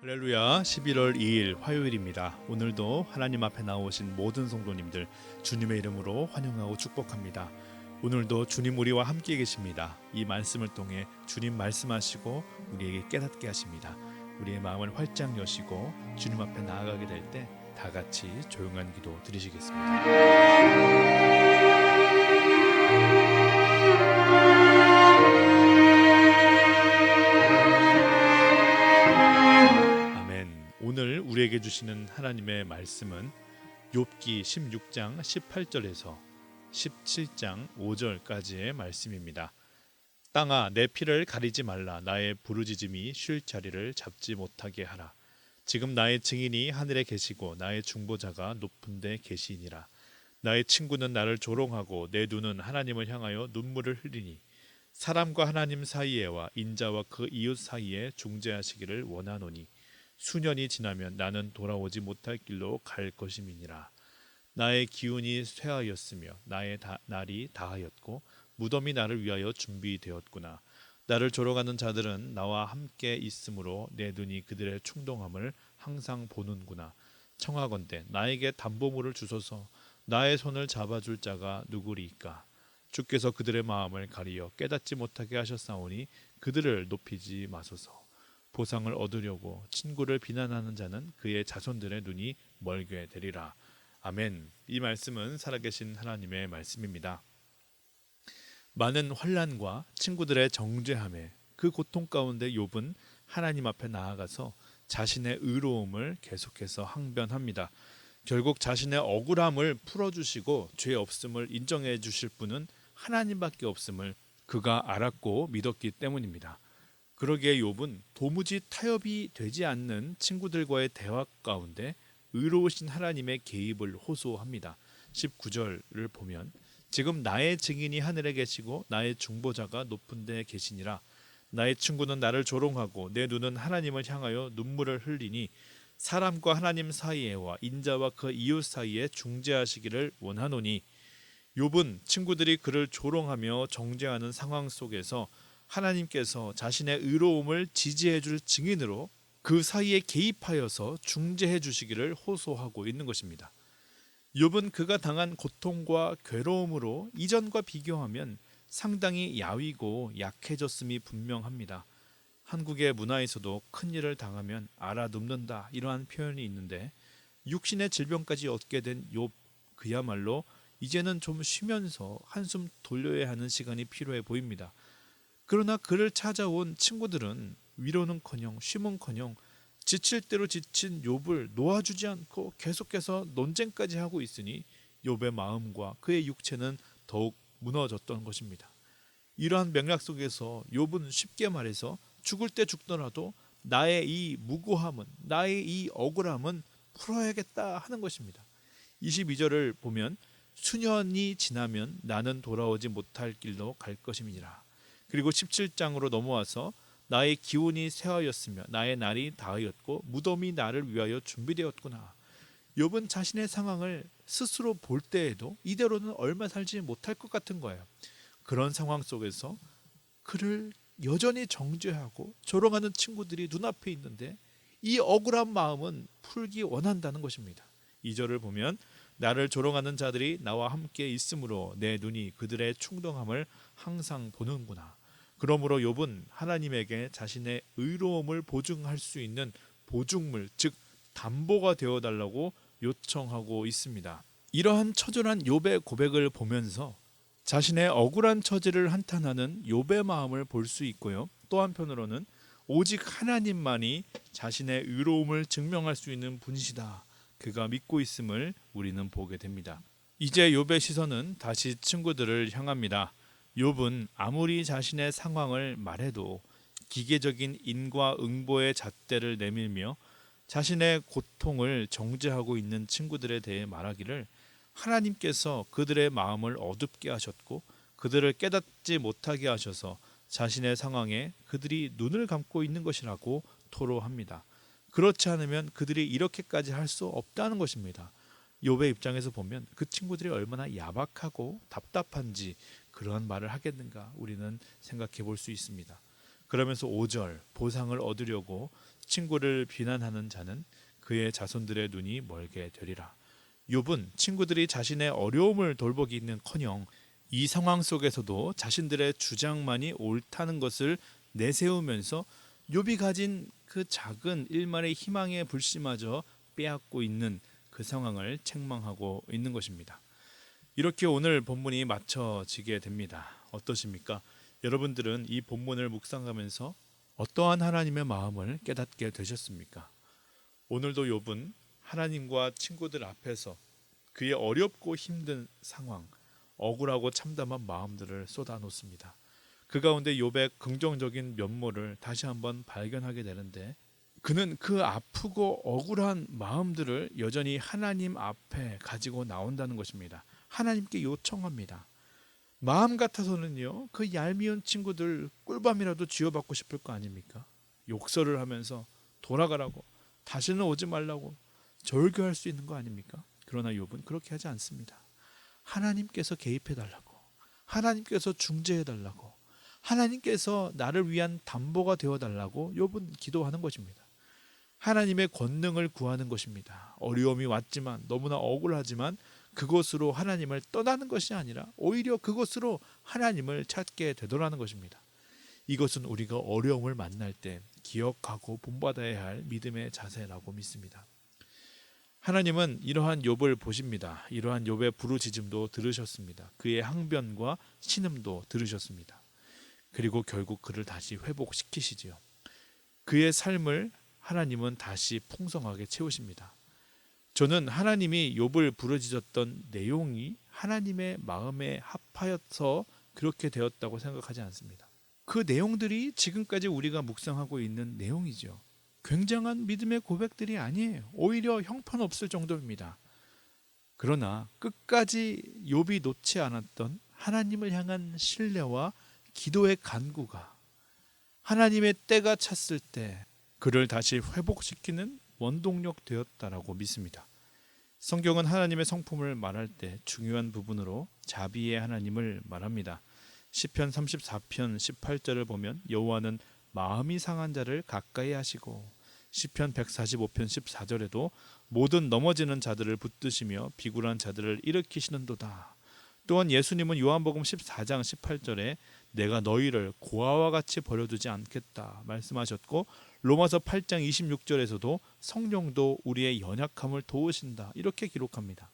할렐루야. 11월 2일 화요일입니다. 오늘도 하나님 앞에 나오신 모든 성도님들 주님의 이름으로 환영하고 축복합니다. 오늘도 주님 우리와 함께 계십니다. 이 말씀을 통해 주님 말씀하시고 우리에게 깨닫게 하십니다. 우리의 마음을 활짝 여시고 주님 앞에 나아가게 될 때 다 같이 조용한 기도 드리시겠습니다. 아멘. 오늘 우리에게 주시는 하나님의 말씀은 욥기 16장 18절에서 17장 5절까지의 말씀입니다. 땅아 내 피를 가리지 말라. 나의 부르짖음이 쉴 자리를 잡지 못하게 하라. 지금 나의 증인이 하늘에 계시고 나의 중보자가 높은 데 계시니라. 나의 친구는 나를 조롱하고 내 눈은 하나님을 향하여 눈물을 흘리니 사람과 하나님 사이에와 인자와 그 이웃 사이에 중재하시기를 원하노니 수년이 지나면 나는 돌아오지 못할 길로 갈 것임이니라. 나의 기운이 쇠하였으며 나의 날이 다하였고 무덤이 나를 위하여 준비되었구나. 나를 조롱하는 자들은 나와 함께 있으므로 내 눈이 그들의 충동함을 항상 보는구나. 청하건대 나에게 담보물을 주소서. 나의 손을 잡아줄 자가 누구리이까. 주께서 그들의 마음을 가리어 깨닫지 못하게 하셨사오니 그들을 높이지 마소서. 보상을 얻으려고 친구를 비난하는 자는 그의 자손들의 눈이 멀게 되리라. 아멘. 이 말씀은 살아계신 하나님의 말씀입니다. 많은 환난과 친구들의 정죄함에 그 고통 가운데 욥은 하나님 앞에 나아가서 자신의 의로움을 계속해서 항변합니다. 결국 자신의 억울함을 풀어주시고 죄 없음을 인정해 주실 분은 하나님밖에 없음을 그가 알았고 믿었기 때문입니다. 그러기에 욥은 도무지 타협이 되지 않는 친구들과의 대화 가운데 의로우신 하나님의 개입을 호소합니다. 19절을 보면 지금 나의 증인이 하늘에 계시고 나의 중보자가 높은 데 계시니라. 나의 친구는 나를 조롱하고 내 눈은 하나님을 향하여 눈물을 흘리니 사람과 하나님 사이에와 인자와 그 이웃 사이에 중재하시기를 원하노니. 욥은 친구들이 그를 조롱하며 정죄하는 상황 속에서 하나님께서 자신의 의로움을 지지해 줄 증인으로 그 사이에 개입하여서 중재해 주시기를 호소하고 있는 것입니다. 욥은 그가 당한 고통과 괴로움으로 이전과 비교하면 상당히 야위고 약해졌음이 분명합니다. 한국의 문화에서도 큰 일을 당하면 알아눕는다 이러한 표현이 있는데 육신의 질병까지 얻게 된 욥 그야말로 이제는 좀 쉬면서 한숨 돌려야 하는 시간이 필요해 보입니다. 그러나 그를 찾아온 친구들은 위로는커녕 쉼은커녕 지칠 대로 지친 욥을 놓아주지 않고 계속해서 논쟁까지 하고 있으니 욥의 마음과 그의 육체는 더욱 무너졌던 것입니다. 이러한 맥락 속에서 욥은 쉽게 말해서 죽을 때 죽더라도 나의 이 무고함은, 나의 이 억울함은 풀어야겠다 하는 것입니다. 22절을 보면 수년이 지나면 나는 돌아오지 못할 길로 갈 것임이니라. 그리고 17장으로 넘어와서 나의 기운이 쇠하였으며 나의 날이 다하였고 무덤이 나를 위하여 준비되었구나. 욥은 자신의 상황을 스스로 볼 때에도 이대로는 얼마 살지 못할 것 같은 거예요. 그런 상황 속에서 그를 여전히 정죄하고 조롱하는 친구들이 눈앞에 있는데 이 억울한 마음은 풀기 원한다는 것입니다. 2절을 보면 나를 조롱하는 자들이 나와 함께 있으므로 내 눈이 그들의 충동함을 항상 보는구나. 그러므로 욥은 하나님에게 자신의 의로움을 보증할 수 있는 보증물, 즉 담보가 되어달라고 요청하고 있습니다. 이러한 처절한 욥의 고백을 보면서 자신의 억울한 처지를 한탄하는 욥의 마음을 볼 수 있고요. 또 한편으로는 오직 하나님만이 자신의 의로움을 증명할 수 있는 분이시다. 그가 믿고 있음을 우리는 보게 됩니다. 이제 욥의 시선은 다시 친구들을 향합니다. 욥은 아무리 자신의 상황을 말해도 기계적인 인과응보의 잣대를 내밀며 자신의 고통을 정죄하고 있는 친구들에 대해 말하기를 하나님께서 그들의 마음을 어둡게 하셨고 그들을 깨닫지 못하게 하셔서 자신의 상황에 그들이 눈을 감고 있는 것이라고 토로합니다. 그렇지 않으면 그들이 이렇게까지 할 수 없다는 것입니다. 욥의 입장에서 보면 그 친구들이 얼마나 야박하고 답답한지 그러한 말을 하겠는가 우리는 생각해 볼 수 있습니다. 그러면서 5절 보상을 얻으려고 친구를 비난하는 자는 그의 자손들의 눈이 멀게 되리라. 욥은 친구들이 자신의 어려움을 돌보기는커녕 이 상황 속에서도 자신들의 주장만이 옳다는 것을 내세우면서 욥이 가진 그 작은 일말의 희망의 불씨마저 빼앗고 있는 그 상황을 책망하고 있는 것입니다. 이렇게 오늘 본문이 마쳐지게 됩니다. 어떠십니까? 여러분들은 이 본문을 묵상하면서 어떠한 하나님의 마음을 깨닫게 되셨습니까? 오늘도 욥은 하나님과 친구들 앞에서 그의 어렵고 힘든 상황, 억울하고 참담한 마음들을 쏟아놓습니다. 그 가운데 욥의 긍정적인 면모를 다시 한번 발견하게 되는데, 그는 그 아프고 억울한 마음들을 여전히 하나님 앞에 가지고 나온다는 것입니다. 하나님께 요청합니다. 마음 같아서는요, 그 얄미운 친구들 꿀밤이라도 쥐어받고 싶을 거 아닙니까? 욕설을 하면서 돌아가라고, 다시는 오지 말라고 절규할 수 있는 거 아닙니까? 그러나 욥은 그렇게 하지 않습니다. 하나님께서 개입해 달라고, 하나님께서 중재해 달라고, 하나님께서 나를 위한 담보가 되어 달라고 욥은 기도하는 것입니다. 하나님의 권능을 구하는 것입니다. 어려움이 왔지만, 너무나 억울하지만 그곳으로 하나님을 떠나는 것이 아니라 오히려 그곳으로 하나님을 찾게 되더라는 것입니다. 이것은 우리가 어려움을 만날 때 기억하고 본받아야 할 믿음의 자세라고 믿습니다. 하나님은 이러한 욥을 보십니다. 이러한 욥의 부르짖음도 들으셨습니다. 그의 항변과 신음도 들으셨습니다. 그리고 결국 그를 다시 회복시키시지요. 그의 삶을 하나님은 다시 풍성하게 채우십니다. 저는 하나님이 욥을 부르짖었던 내용이 하나님의 마음에 합하여서 그렇게 되었다고 생각하지 않습니다. 그 내용들이 지금까지 우리가 묵상하고 있는 내용이죠. 굉장한 믿음의 고백들이 아니에요. 오히려 형편없을 정도입니다. 그러나 끝까지 욥이 놓지 않았던 하나님을 향한 신뢰와 기도의 간구가 하나님의 때가 찼을 때 그를 다시 회복시키는 원동력 되었다라고 믿습니다. 성경은 하나님의 성품을 말할 때 중요한 부분으로 자비의 하나님을 말합니다. 시편 34편 18절을 보면 여호와는 마음이 상한 자를 가까이 하시고, 시편 145편 14절에도 모든 넘어지는 자들을 붙드시며 비굴한 자들을 일으키시는도다. 또한 예수님은 요한복음 14장 18절에 내가 너희를 고아와 같이 버려두지 않겠다 말씀하셨고, 로마서 8장 26절에서도 성령도 우리의 연약함을 도우신다 이렇게 기록합니다.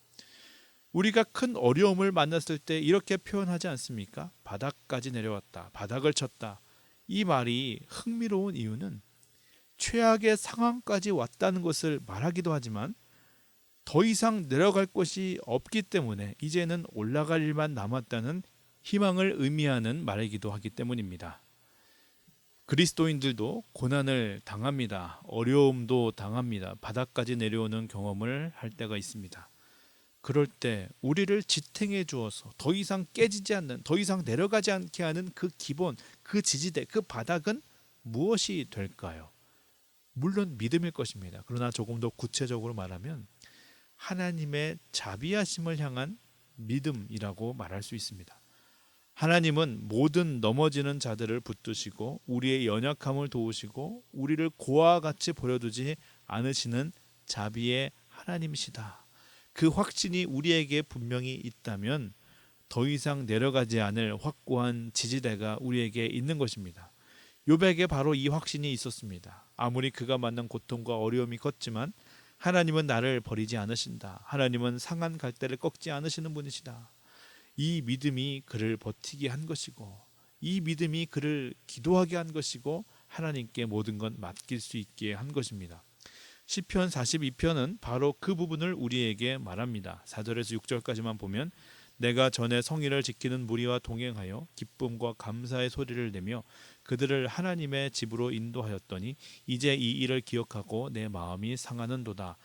우리가 큰 어려움을 만났을 때 이렇게 표현하지 않습니까? 바닥까지 내려왔다, 바닥을 쳤다. 이 말이 흥미로운 이유는 최악의 상황까지 왔다는 것을 말하기도 하지만 더 이상 내려갈 곳이 없기 때문에 이제는 올라갈 일만 남았다는 희망을 의미하는 말이기도 하기 때문입니다. 그리스도인들도 고난을 당합니다. 어려움도 당합니다. 바닥까지 내려오는 경험을 할 때가 있습니다. 그럴 때 우리를 지탱해 주어서 더 이상 깨지지 않는, 더 이상 내려가지 않게 하는 그 기본, 그 지지대, 그 바닥은 무엇이 될까요? 물론 믿음일 것입니다. 그러나 조금 더 구체적으로 말하면 하나님의 자비하심을 향한 믿음이라고 말할 수 있습니다. 하나님은 모든 넘어지는 자들을 붙드시고 우리의 연약함을 도우시고 우리를 고아와 같이 버려두지 않으시는 자비의 하나님이시다. 그 확신이 우리에게 분명히 있다면 더 이상 내려가지 않을 확고한 지지대가 우리에게 있는 것입니다. 욥에게 바로 이 확신이 있었습니다. 아무리 그가 만난 고통과 어려움이 컸지만 하나님은 나를 버리지 않으신다. 하나님은 상한 갈대를 꺾지 않으시는 분이시다. 이 믿음이 그를 버티게 한 것이고, 이 믿음이 그를 기도하게 한 것이고, 하나님께 모든 건 맡길 수 있게 한 것입니다. 시편 42편은 바로 그 부분을 우리에게 말합니다. 4절에서 6절까지만 보면 내가 전에 성의를 지키는 무리와 동행하여 기쁨과 감사의 소리를 내며 그들을 하나님의 집으로 인도하였더니 이제 이 일을 기억하고 내 마음이 상하는도다.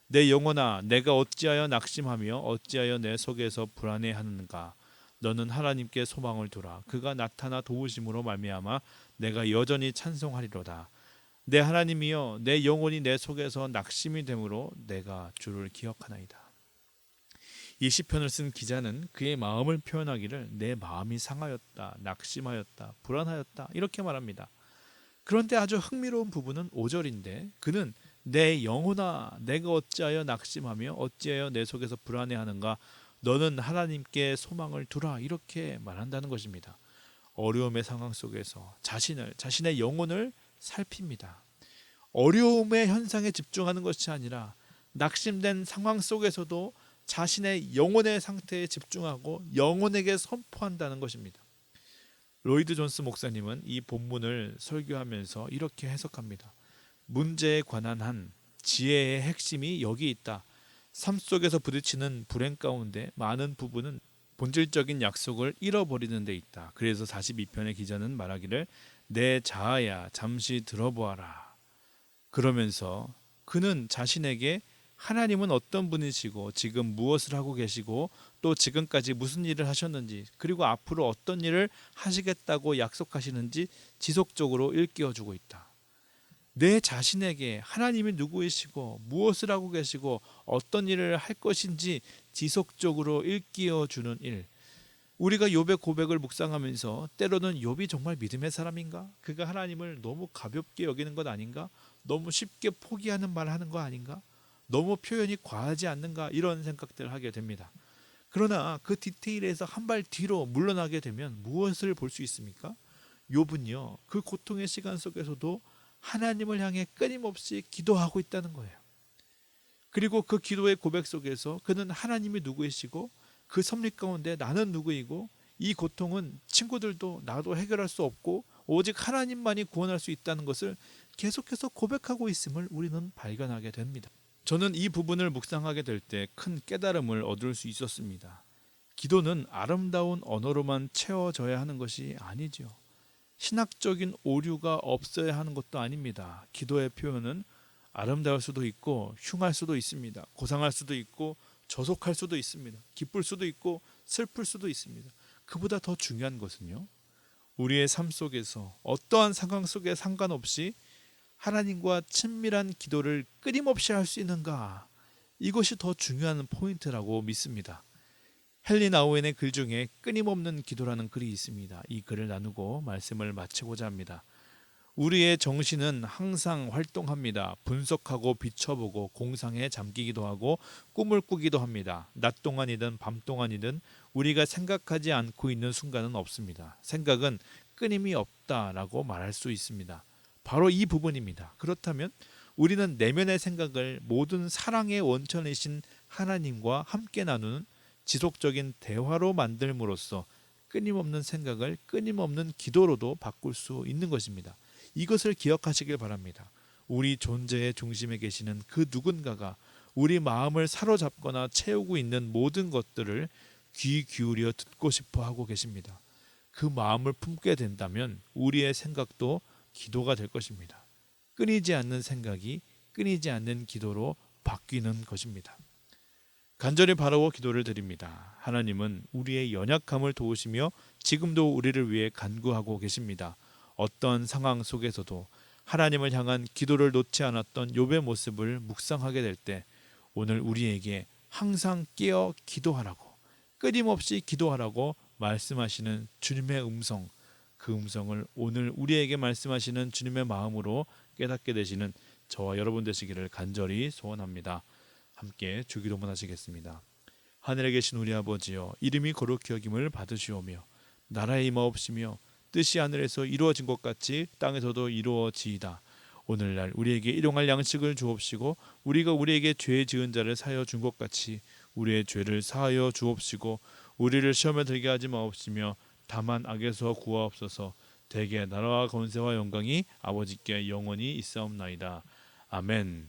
내 영혼아, 내가 어찌하여 낙심하며 어찌하여 내 속에서 불안해하는가. 너는 하나님께 소망을 두라. 그가 나타나 도우심으로 말미암아 내가 여전히 찬송하리로다. 내 하나님이여, 내 영혼이 내 속에서 낙심이 되므로 내가 주를 기억하나이다. 이 시편을 쓴 기자는 그의 마음을 표현하기를 내 마음이 상하였다, 낙심하였다, 불안하였다 이렇게 말합니다. 그런데 아주 흥미로운 부분은 5절인데 그는 내 영혼아 내가 어찌하여 낙심하며 어찌하여 내 속에서 불안해하는가 너는 하나님께 소망을 두라 이렇게 말한다는 것입니다. 어려움의 상황 속에서 자신의 영혼을 살핍니다. 어려움의 현상에 집중하는 것이 아니라 낙심된 상황 속에서도 자신의 영혼의 상태에 집중하고 영혼에게 선포한다는 것입니다. 로이드 존스 목사님은 이 본문을 설교하면서 이렇게 해석합니다. 문제에 관한 한 지혜의 핵심이 여기 있다. 삶 속에서 부딪히는 불행 가운데 많은 부분은 본질적인 약속을 잃어버리는 데 있다. 그래서 42편의 기자는 말하기를 내 자아야 잠시 들어보아라. 그러면서 그는 자신에게 하나님은 어떤 분이시고 지금 무엇을 하고 계시고 또 지금까지 무슨 일을 하셨는지 그리고 앞으로 어떤 일을 하시겠다고 약속하시는지 지속적으로 일깨워주고 있다. 내 자신에게 하나님이 누구이시고 무엇을 하고 계시고 어떤 일을 할 것인지 지속적으로 일깨워주는 일. 우리가 욥의 고백을 묵상하면서 때로는 욥이 정말 믿음의 사람인가? 그가 하나님을 너무 가볍게 여기는 것 아닌가? 너무 쉽게 포기하는 말 하는 거 아닌가? 너무 표현이 과하지 않는가? 이런 생각들을 하게 됩니다. 그러나 그 디테일에서 한 발 뒤로 물러나게 되면 무엇을 볼 수 있습니까? 욥은요 그 고통의 시간 속에서도 하나님을 향해 끊임없이 기도하고 있다는 거예요. 그리고 그 기도의 고백 속에서 그는 하나님이 누구이시고 그 섭리 가운데 나는 누구이고 이 고통은 친구들도 나도 해결할 수 없고 오직 하나님만이 구원할 수 있다는 것을 계속해서 고백하고 있음을 우리는 발견하게 됩니다. 저는 이 부분을 묵상하게 될 때 큰 깨달음을 얻을 수 있었습니다. 기도는 아름다운 언어로만 채워져야 하는 것이 아니죠. 신학적인 오류가 없어야 하는 것도 아닙니다. 기도의 표현은 아름다울 수도 있고 흉할 수도 있습니다. 고상할 수도 있고 저속할 수도 있습니다. 기쁠 수도 있고 슬플 수도 있습니다. 그보다 더 중요한 것은요. 우리의 삶 속에서 어떠한 상황 속에 상관없이 하나님과 친밀한 기도를 끊임없이 할 수 있는가? 이것이 더 중요한 포인트라고 믿습니다. 헨리 나우엔의 글 중에 끊임없는 기도라는 글이 있습니다. 이 글을 나누고 말씀을 마치고자 합니다. 우리의 정신은 항상 활동합니다. 분석하고 비춰보고 공상에 잠기기도 하고 꿈을 꾸기도 합니다. 낮 동안이든 밤 동안이든 우리가 생각하지 않고 있는 순간은 없습니다. 생각은 끊임이 없다라고 말할 수 있습니다. 바로 이 부분입니다. 그렇다면 우리는 내면의 생각을 모든 사랑의 원천이신 하나님과 함께 나누는 지속적인 대화로 만들므로써 끊임없는 생각을 끊임없는 기도로도 바꿀 수 있는 것입니다. 이것을 기억하시길 바랍니다. 우리 존재의 중심에 계시는 그 누군가가 우리 마음을 사로잡거나 채우고 있는 모든 것들을 귀 기울여 듣고 싶어 하고 계십니다. 그 마음을 품게 된다면 우리의 생각도 기도가 될 것입니다. 끊이지 않는 생각이 끊이지 않는 기도로 바뀌는 것입니다. 간절히 바라고 기도를 드립니다. 하나님은 우리의 연약함을 도우시며 지금도 우리를 위해 간구하고 계십니다. 어떤 상황 속에서도 하나님을 향한 기도를 놓지 않았던 욥의 모습을 묵상하게 될 때 오늘 우리에게 항상 깨어 기도하라고 끊임없이 기도하라고 말씀하시는 주님의 음성, 그 음성을 오늘 우리에게 말씀하시는 주님의 마음으로 깨닫게 되시는 저와 여러분 되시기를 간절히 소원합니다. 함께 주기도문 하시겠습니다. 하늘에 계신 우리 아버지여, 이름이 거룩히 여김을 받으시오며 나라의 임하옵시며 뜻이 하늘에서 이루어진 것 같이 땅에서도 이루어지이다. 오늘날 우리에게 일용할 양식을 주옵시고 우리가 우리에게 죄 지은 자를 사하여 준 것 같이 우리의 죄를 사하여 주옵시고 우리를 시험에 들게 하지 마옵시며 다만 악에서 구하옵소서. 대개 나라와 권세와 영광이 아버지께 영원히 있사옵나이다. 아멘.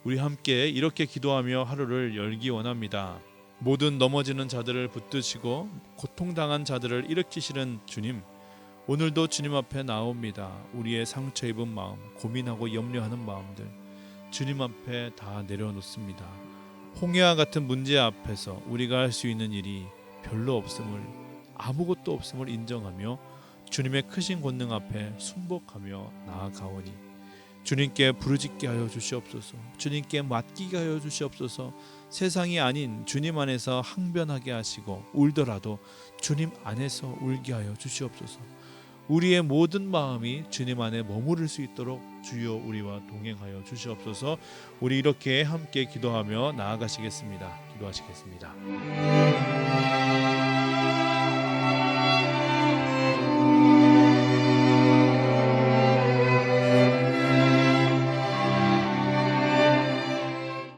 우리 함께 이렇게 기도하며 하루를 열기 원합니다. 모든 넘어지는 자들을 붙드시고 고통당한 자들을 일으키시는 주님, 오늘도 주님 앞에 나옵니다. 우리의 상처 입은 마음, 고민하고 염려하는 마음들 주님 앞에 다 내려놓습니다. 홍해와 같은 문제 앞에서 우리가 할 수 있는 일이 별로 없음을, 아무것도 없음을 인정하며 주님의 크신 권능 앞에 순복하며 나아가오니 주님께 부르짖게 하여 주시옵소서. 주님께 맡기게 하여 주시옵소서. 세상이 아닌 주님 안에서 항변하게 하시고 울더라도 주님 안에서 울게 하여 주시옵소서. 우리의 모든 마음이 주님 안에 머무를 수 있도록 주여 우리와 동행하여 주시옵소서. 우리 이렇게 함께 기도하며 나아가시겠습니다. 기도하시겠습니다.